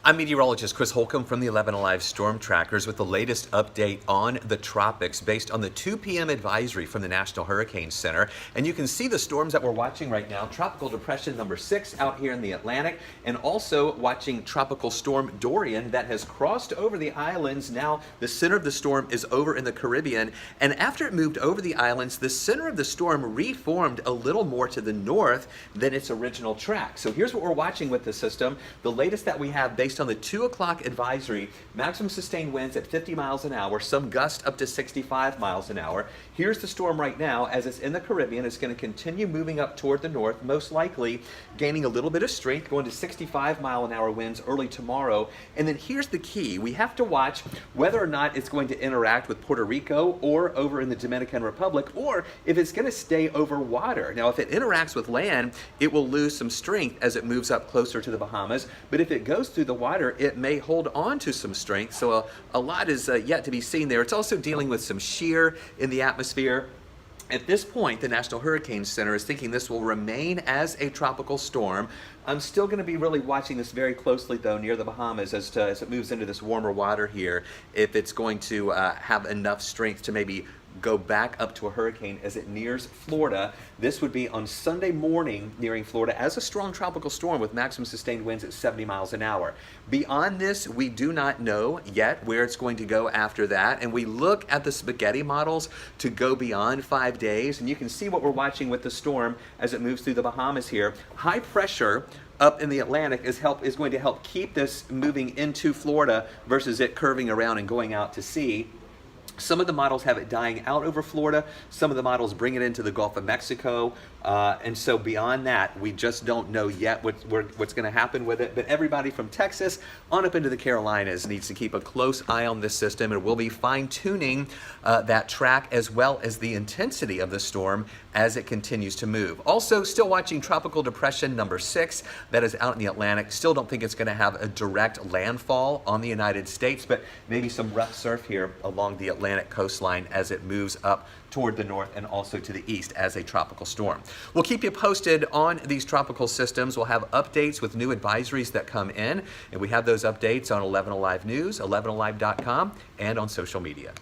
I'm meteorologist Chris Holcomb from the 11 Alive Storm Trackers with the latest update on the tropics based on the 2 p.m. advisory from the National Hurricane Center. And you can see the storms that we're watching right now. Tropical Depression number 6 out here in the Atlantic, and also watching Tropical Storm Dorian that has crossed over the islands. Now the center of the storm is over in the Caribbean, and after it moved over the islands, the center of the storm reformed a little more to the north than its original track. So here's what we're watching with the system. The latest that we have based on the 2 o'clock advisory: maximum sustained winds at 50 miles an hour, some gusts up to 65 miles an hour. Here's the storm right now as it's in the Caribbean. It's going to continue moving up toward the north, most likely gaining a little bit of strength, going to 65-mile-an-hour winds early tomorrow. And then here's the key. We have to watch whether or not it's going to interact with Puerto Rico or over in the Dominican Republic, or if it's going to stay over water. Now, if it interacts with land, it will lose some strength as it moves up closer to the Bahamas. But if it goes through the water, it may hold on to some strength. So a lot is yet to be seen there. It's also dealing with some shear in the atmosphere. At this point, the National Hurricane Center is thinking this will remain as a tropical storm. I'm still going to be really watching this very closely, though, near the Bahamas as it moves into this warmer water here, if it's going to have enough strength to maybe go back up to a hurricane as it nears Florida. This would be on Sunday morning nearing Florida as a strong tropical storm with maximum sustained winds at 70 miles an hour. Beyond this, we do not know yet where it's going to go after that, and we look at the spaghetti models to go beyond 5 days, and you can see what we're watching with the storm as it moves through the Bahamas here. High pressure up in the Atlantic is going to help keep this moving into Florida versus it curving around and going out to sea. Some of the models have it dying out over Florida. Some of the models bring it into the Gulf of Mexico. And so beyond that, we just don't know yet what's going to happen with it. But everybody from Texas on up into the Carolinas needs to keep a close eye on this system, and we'll be fine-tuning that track as well as the intensity of the storm as it continues to move. Also, still watching Tropical Depression number 6 that is out in the Atlantic. Still don't think it's going to have a direct landfall on the United States, but maybe some rough surf here along the Atlantic coastline as it moves up toward the north and also to the east as a tropical storm. We'll keep you posted on these tropical systems. We'll have updates with new advisories that come in, and we have those updates on 11 Alive News, 11alive.com, and on social media.